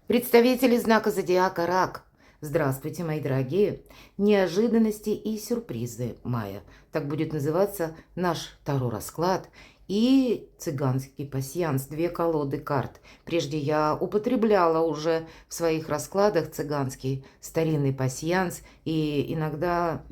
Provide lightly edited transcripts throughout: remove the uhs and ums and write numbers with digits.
Представители знака зодиака Рак. Здравствуйте, мои дорогие. Неожиданности и сюрпризы мая. Так будет называться наш Таро-расклад и цыганский пасьянс. Две колоды карт. Прежде я употребляла уже в своих раскладах цыганский старинный пасьянс. И иногда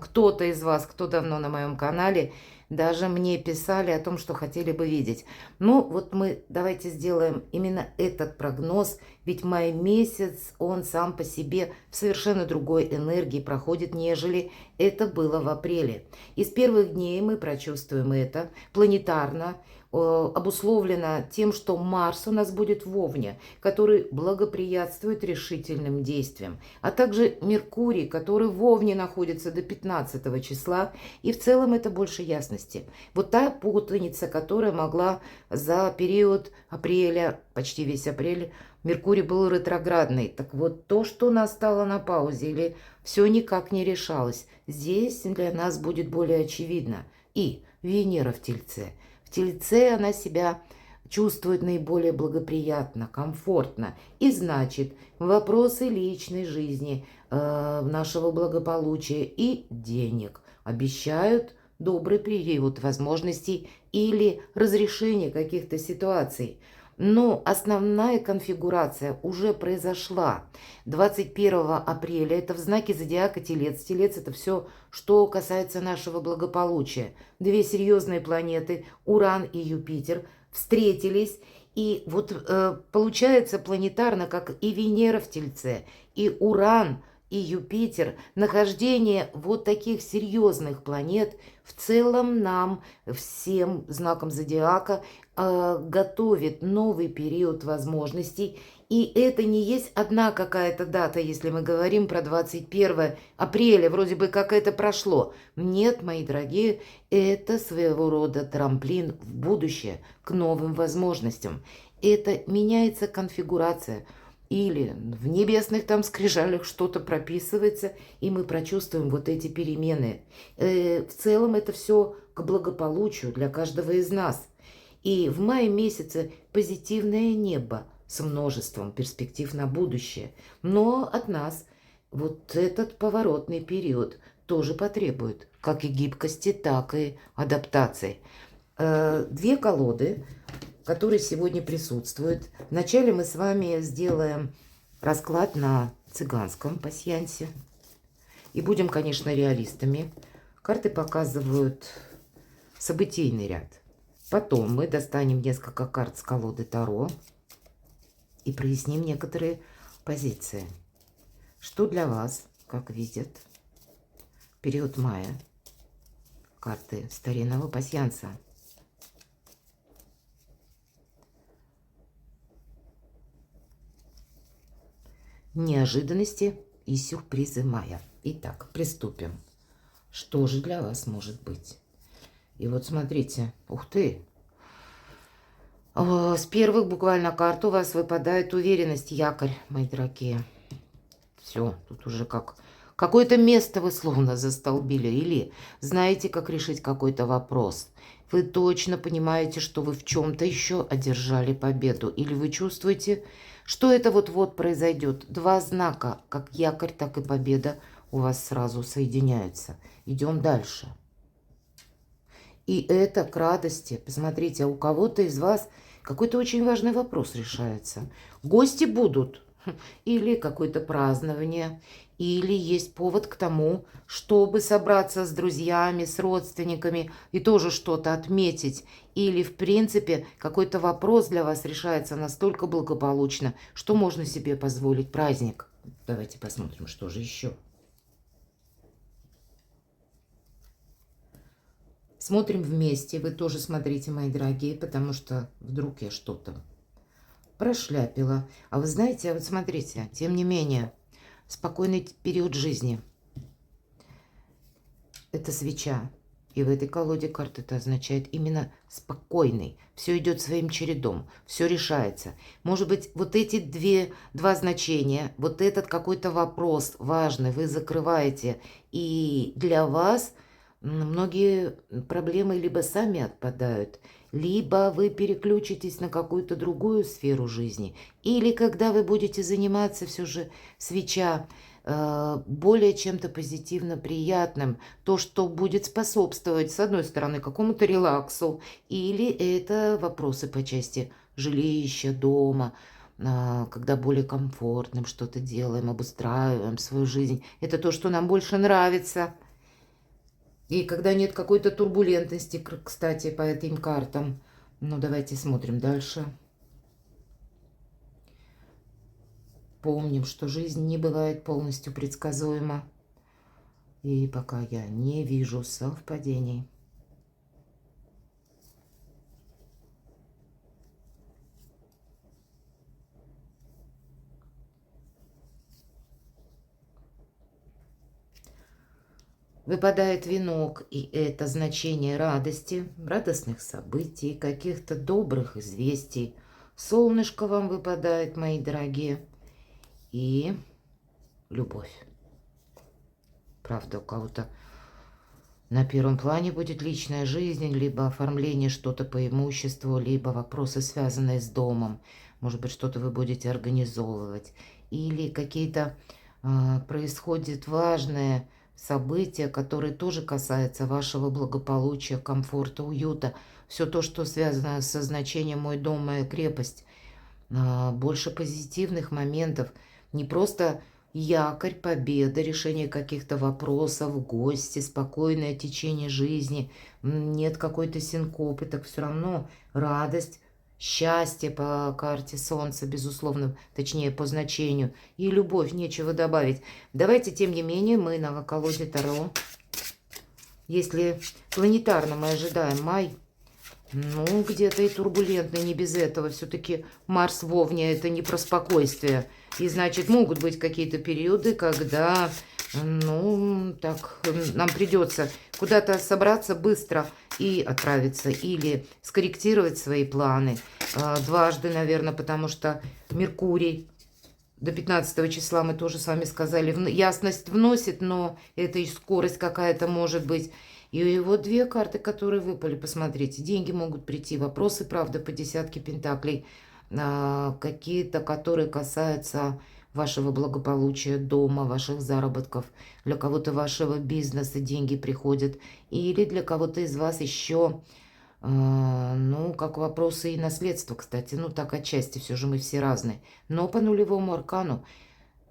кто-то из вас, кто давно на моем канале, даже мне писали о том, что хотели бы видеть. Ну, вот мы давайте сделаем именно этот прогноз, ведь май месяц, он сам по себе в совершенно другой энергии проходит, нежели это было в апреле. И с первых дней мы прочувствуем это планетарно, обусловлено тем, что Марс у нас будет в Овне, который благоприятствует решительным действиям, а также Меркурий, который в Овне находится до 15 числа, и в целом это больше ясности. Вот та путаница, которая могла за период апреля, почти весь апрель, Меркурий был ретроградный. Так вот, то, что настало на паузе или все никак не решалось, здесь для нас будет более очевидно. И Венера в Тельце. В Тельце она себя чувствует наиболее благоприятно, комфортно. И значит, вопросы личной жизни, нашего благополучия и денег обещают добрый период возможностей или разрешение каких-то ситуаций. Но основная конфигурация уже произошла 21 апреля. Это в знаке зодиака Телец. Телец – это все, что касается нашего благополучия. Две серьезные планеты, Уран и Юпитер, встретились. И вот получается планетарно, как и Венера в Тельце, и Уран, и Юпитер, нахождение вот таких серьезных планет в целом нам, всем знакам зодиака, готовит новый период возможностей. И это не есть одна какая-то дата, если мы говорим про 21 апреля, вроде бы как это прошло. Нет, мои дорогие, это своего рода трамплин в будущее, к новым возможностям. Это меняется конфигурация. Или в небесных там скрижалях что-то прописывается, и мы прочувствуем вот эти перемены. В целом это все к благополучию для каждого из нас. И в мае месяце позитивное небо с множеством перспектив на будущее. Но от нас вот этот поворотный период тоже потребует как и гибкости, так и адаптации. Две колоды, которые сегодня присутствуют. Вначале мы с вами сделаем расклад на цыганском пасьянсе. И будем, конечно, реалистами. Карты показывают событийный ряд. Потом мы достанем несколько карт с колоды Таро и проясним некоторые позиции. Что для вас, как видят, период мая, карты старинного пасьянса. Неожиданности и сюрпризы мая. Итак, приступим. Что же для вас может быть? И вот смотрите, ух ты! С первых буквально карт у вас выпадает уверенность, якорь, мои дорогие. Все, тут уже как какое-то место вы словно застолбили. Или знаете, как решить какой-то вопрос. Вы точно понимаете, что вы в чем-то еще одержали победу. Или вы чувствуете, что это вот-вот произойдет. Два знака, как якорь, так и победа, у вас сразу соединяются. Идем дальше. И это к радости. Посмотрите, а у кого-то из вас какой-то очень важный вопрос решается. Гости будут. Или какое-то празднование. Или есть повод к тому, чтобы собраться с друзьями, с родственниками и тоже что-то отметить. Или, в принципе, какой-то вопрос для вас решается настолько благополучно, что можно себе позволить праздник. Давайте посмотрим, что же еще. Смотрим вместе. Вы тоже смотрите, мои дорогие, потому что вдруг я что-то прошляпила. А вы знаете, вот смотрите, тем не менее, спокойный период жизни. Это свеча. И в этой колоде карт это означает именно спокойный. Все идет своим чередом, все решается. Может быть, вот эти два значения, вот этот какой-то вопрос важный вы закрываете. И для вас многие проблемы либо сами отпадают, либо вы переключитесь на какую-то другую сферу жизни, или когда вы будете заниматься все же, свеча, более чем-то позитивно приятным, то, что будет способствовать, с одной стороны, какому-то релаксу, или это вопросы по части жилища, дома, когда более комфортным что-то делаем, обустраиваем свою жизнь. Это то, что нам больше нравится. И когда нет какой-то турбулентности, кстати, по этим картам. Ну, давайте смотрим дальше. Помним, что жизнь не бывает полностью предсказуема. И пока я не вижу совпадений. Выпадает венок, и это значение радости, радостных событий, каких-то добрых известий. Солнышко вам выпадает, мои дорогие. И любовь. Правда, у кого-то на первом плане будет личная жизнь, либо оформление что-то по имуществу, либо вопросы, связанные с домом. Может быть, что-то вы будете организовывать. Или какие-то происходят важные события, которые тоже касаются вашего благополучия, комфорта, уюта. Все то, что связано со значением «мой дом, моя крепость». Больше позитивных моментов. Не просто якорь, победа, решение каких-то вопросов, гости, спокойное течение жизни. Нет какой-то синкопы, так все равно радость, счастье по карте Солнца, безусловно, точнее по значению, и любовь, нечего добавить. Давайте, тем не менее, мы на колоде Таро. Если планетарно мы ожидаем май, ну, где-то и турбулентно, не без этого. Все-таки Марс в Овне – это не про спокойствие. И, значит, могут быть какие-то периоды, когда, ну, так, нам придется куда-то собраться быстро и отправиться. Или скорректировать свои планы. Дважды, наверное, потому что Меркурий до 15 числа, мы тоже с вами сказали, ясность вносит, но это и скорость какая-то может быть. И вот две карты, которые выпали, посмотрите. Деньги могут прийти, вопросы, правда, по десятке пентаклей. Какие-то, которые касаются вашего благополучия, дома, ваших заработков. Для кого-то вашего бизнеса деньги приходят. Или для кого-то из вас еще, ну, как вопросы и наследства, кстати. Ну, так отчасти, все же мы все разные. Но по нулевому аркану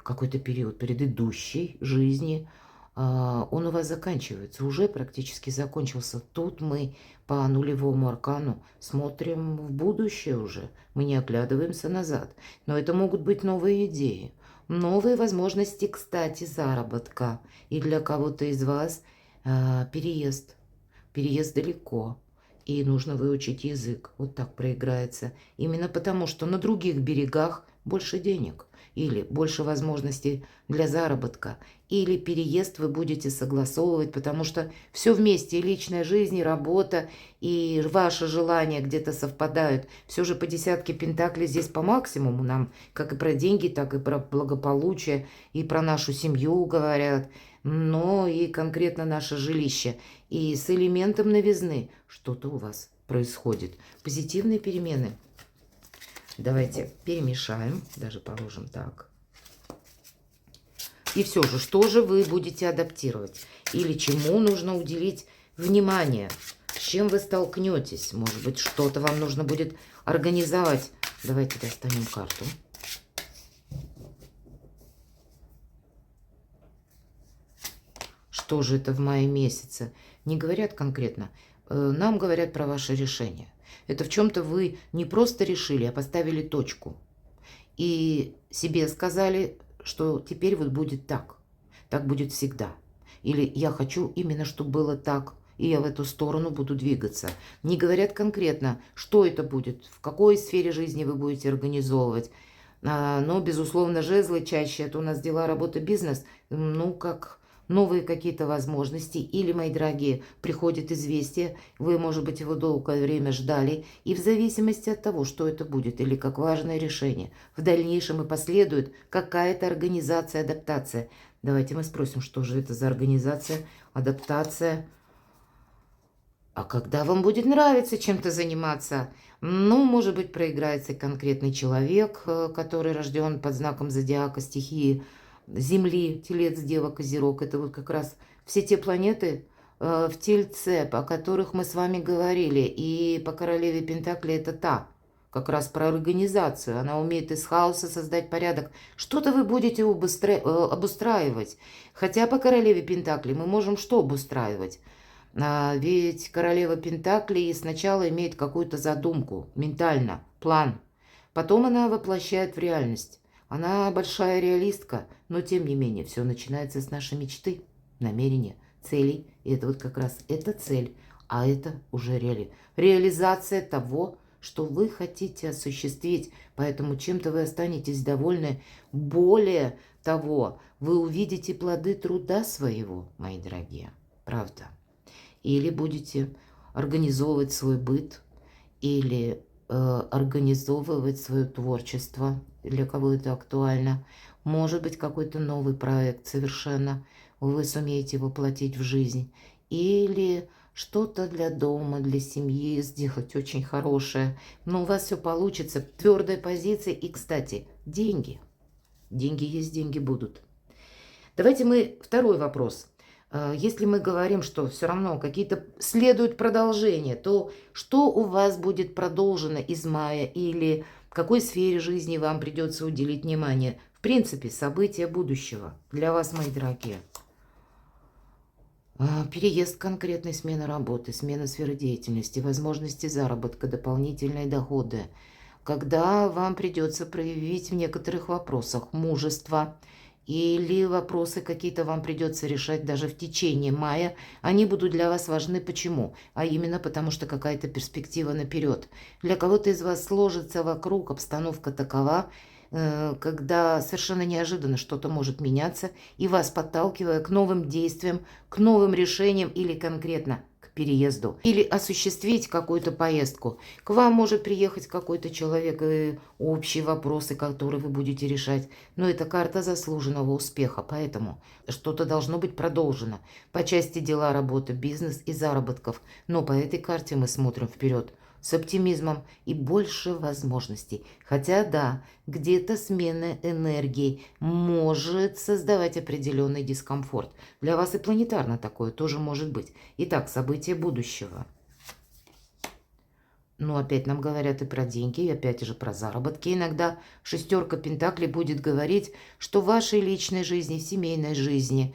какой-то период предыдущей жизни, он у вас заканчивается, уже практически закончился. Тут мы по нулевому аркану смотрим в будущее уже, мы не оглядываемся назад. Но это могут быть новые идеи, новые возможности, кстати, заработка. И для кого-то из вас переезд далеко. И нужно выучить язык. Вот так проиграется. Именно потому, что на других берегах больше денег. Или больше возможностей для заработка. Или переезд вы будете согласовывать, потому что все вместе, и личная жизнь, и работа, и ваши желания где-то совпадают. Все же по десятке пентаклей здесь по максимуму нам, как и про деньги, так и про благополучие, и про нашу семью говорят, но и конкретно наше жилище. И с элементом новизны что-то у вас происходит. Позитивные перемены. Давайте перемешаем, даже положим так. И все же, что же вы будете адаптировать? Или чему нужно уделить внимание? С чем вы столкнетесь? Может быть, что-то вам нужно будет организовать. Давайте достанем карту. Что же это в мае месяце? Не говорят конкретно. Нам говорят про ваше решение. Это в чем-то вы не просто решили, а поставили точку. И себе сказали, что теперь вот будет так. Так будет всегда. Или я хочу именно, чтобы было так, и я в эту сторону буду двигаться. Не говорят конкретно, что это будет, в какой сфере жизни вы будете организовывать. Но, безусловно, жезлы чаще, это у нас дела, работа, бизнес. Ну, как новые какие-то возможности. Или, мои дорогие, приходит известие, вы, может быть, его долгое время ждали, и в зависимости от того, что это будет, или как важное решение, в дальнейшем и последует какая-то организация, адаптация. Давайте мы спросим, что же это за организация, адаптация. А когда вам будет нравиться чем-то заниматься, ну, может быть, проиграется конкретный человек, который рожден под знаком зодиака стихии Земли, Телец, Дева, Козерог. Это вот как раз все те планеты в Тельце, о которых мы с вами говорили. И по королеве Пентакли это та, как раз про организацию. Она умеет из хаоса создать порядок. Что-то вы будете обустраивать. Хотя по королеве Пентакли мы можем что обустраивать? Ведь королева Пентаклей сначала имеет какую-то задумку, ментально, план. Потом она воплощает в реальность. Она большая реалистка, но тем не менее все начинается с нашей мечты, намерения, целей. И это вот как раз эта цель, а это уже реализация того, что вы хотите осуществить. Поэтому чем-то вы останетесь довольны. Более того, вы увидите плоды труда своего, мои дорогие. Правда. Или будете организовывать свой быт, или организовывать свое творчество, для кого это актуально. Может быть, какой-то новый проект совершенно вы сумеете воплотить в жизнь. Или что-то для дома, для семьи сделать очень хорошее. Но у вас все получится. Твердая позиция. И, кстати, деньги. Деньги есть, деньги будут. Давайте мы второй вопрос. Если мы говорим, что все равно какие-то следуют продолжения, то что у вас будет продолжено из мая или в какой сфере жизни вам придется уделить внимание? В принципе, события будущего для вас, мои дорогие. Переезд конкретной, смена работы, смена сферы деятельности, возможности заработка, дополнительные доходы. Когда вам придется проявить в некоторых вопросах мужество, или вопросы какие-то вам придется решать даже в течение мая, они будут для вас важны. Почему? А именно потому, что какая-то перспектива наперед. Для кого-то из вас сложится вокруг обстановка такова, когда совершенно неожиданно что-то может меняться, и вас подталкивая к новым действиям, к новым решениям или конкретно к переезду, или осуществить какую-то поездку. К вам может приехать какой-то человек и общие вопросы, которые вы будете решать. Но это карта заслуженного успеха, поэтому что-то должно быть продолжено по части дела, работы, бизнес и заработков. Но по этой карте мы смотрим вперед с оптимизмом и больше возможностей. Хотя да, где-то смена энергии может создавать определенный дискомфорт. Для вас и планетарно такое тоже может быть. Итак, события будущего. Ну, опять нам говорят и про деньги, и опять же про заработки. Иногда шестерка Пентаклей будет говорить, что в вашей личной жизни, в семейной жизни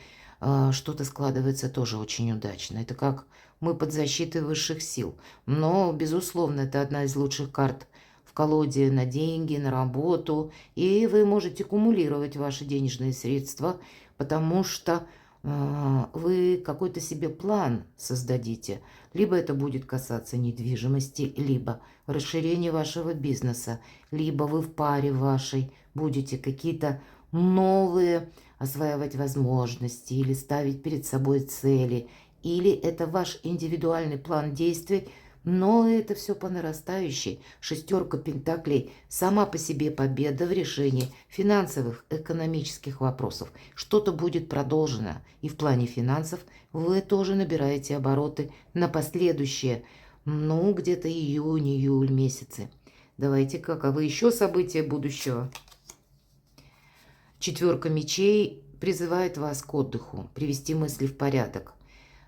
что-то складывается тоже очень удачно. Это как мы под защитой высших сил. Но, безусловно, это одна из лучших карт в колоде на деньги, на работу. И вы можете кумулировать ваши денежные средства, потому что вы какой-то себе план создадите. Либо это будет касаться недвижимости, либо расширения вашего бизнеса, либо вы в паре вашей будете какие-то новые осваивать возможности или ставить перед собой цели, или это ваш индивидуальный план действий, но это все по нарастающей. Шестерка Пентаклей сама по себе победа в решении финансовых, экономических вопросов. Что-то будет продолжено. И в плане финансов вы тоже набираете обороты на последующие, ну, где-то июнь-июль месяцы. Давайте, каковы еще события будущего? Четверка мечей призывает вас к отдыху, привести мысли в порядок.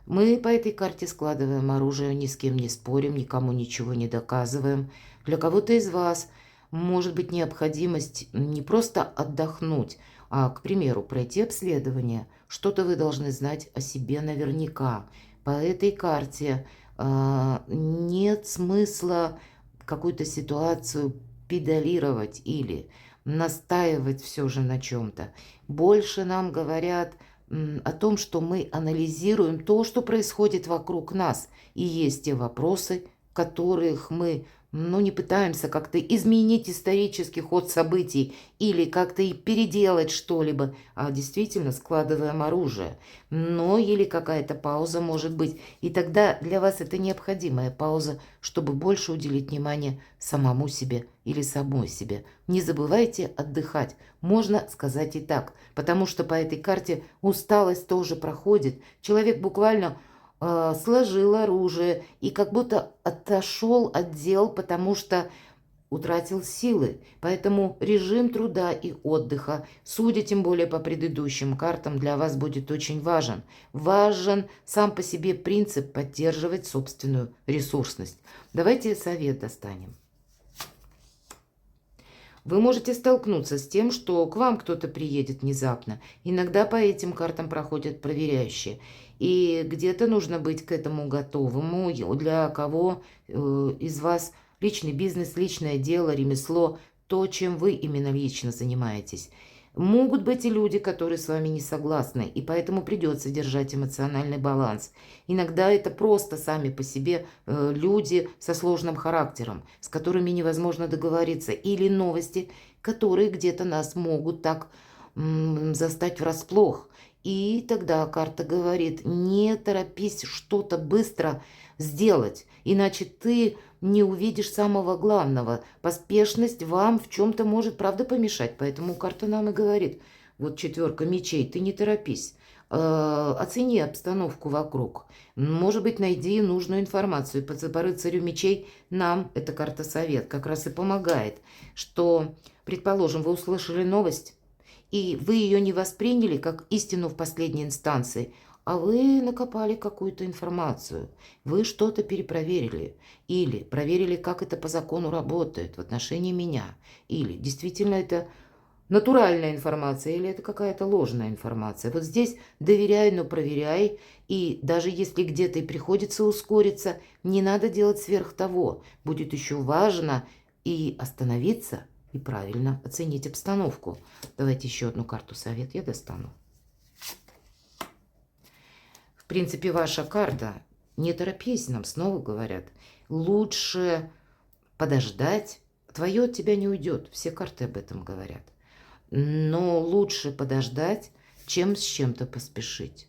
Мы по этой карте складываем оружие, ни с кем не спорим, никому ничего не доказываем. Для кого-то из вас может быть необходимость не просто отдохнуть, а, к примеру, пройти обследование. Что-то вы должны знать о себе наверняка. По этой карте нет смысла какую-то ситуацию педалировать или настаивать все же на чем-то. Больше нам говорят о том, что мы анализируем то, что происходит вокруг нас. И есть те вопросы, которых мы не пытаемся как-то изменить исторический ход событий или как-то и переделать что-либо, а действительно складываем оружие. Но или какая-то пауза может быть. И тогда для вас это необходимая пауза, чтобы больше уделить внимание самому себе или самой себе. Не забывайте отдыхать. Можно сказать и так, потому что по этой карте усталость тоже проходит. Человек буквально сложил оружие и как будто отошел от дел, потому что утратил силы. Поэтому режим труда и отдыха, судя тем более по предыдущим картам, для вас будет очень важен. Важен сам по себе принцип поддерживать собственную ресурсность. Давайте совет достанем. Вы можете столкнуться с тем, что к вам кто-то приедет внезапно. Иногда по этим картам проходят проверяющие. И где-то нужно быть к этому готовым. Для кого из вас личный бизнес, личное дело, ремесло, то, чем вы именно лично занимаетесь. Могут быть и люди, которые с вами не согласны, и поэтому придется держать эмоциональный баланс. Иногда это просто сами по себе люди со сложным характером, с которыми невозможно договориться, или новости, которые где-то нас могут так застать врасплох. И тогда карта говорит: не торопись что-то быстро сделать, иначе ты не увидишь самого главного. Поспешность вам в чем-то может, правда, помешать. Поэтому карта нам и говорит: вот 4 мечей, ты не торопись. Оцени обстановку вокруг. Может быть, найди нужную информацию. По рыцарю мечей нам эта карта совет как раз и помогает. Что, предположим, вы услышали новость, и вы ее не восприняли как истину в последней инстанции, а вы накопали какую-то информацию, вы что-то перепроверили, или проверили, как это по закону работает в отношении меня, или действительно это натуральная информация, или это какая-то ложная информация. Вот здесь доверяй, но проверяй, и даже если где-то и приходится ускориться, не надо делать сверх того. Будет еще важно и остановиться, и правильно оценить обстановку. Давайте еще одну карту совет я достану. В принципе, ваша карта. Не торопись, нам снова говорят. Лучше подождать. Твое от тебя не уйдет. Все карты об этом говорят. Но лучше подождать, чем с чем-то поспешить.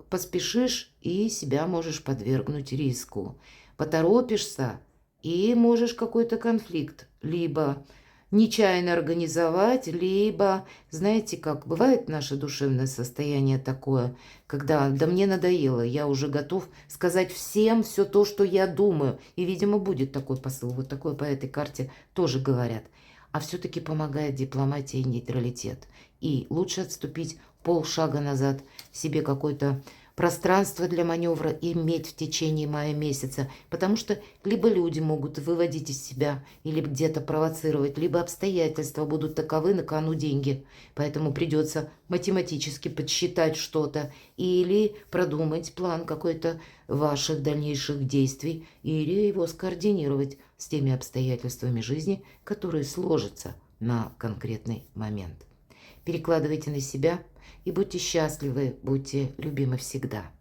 Поспешишь и себя можешь подвергнуть риску. Поторопишься и можешь какой-то конфликт либо нечаянно организовать, либо, знаете, как бывает наше душевное состояние такое, когда да мне надоело, я уже готов сказать всем все то, что я думаю. И, видимо, будет такой посыл. Вот такой по этой карте тоже говорят. А все-таки помогает дипломатия и нейтралитет. И лучше отступить полшага назад, себе какое-то пространство для маневра иметь в течение мая месяца, потому что либо люди могут выводить из себя или где-то провоцировать, либо обстоятельства будут таковы, на кону деньги. Поэтому придется математически подсчитать что-то или продумать план какой-то ваших дальнейших действий, или его скоординировать с теми обстоятельствами жизни, которые сложатся на конкретный момент. Перекладывайте на себя и будьте счастливы, будьте любимы всегда.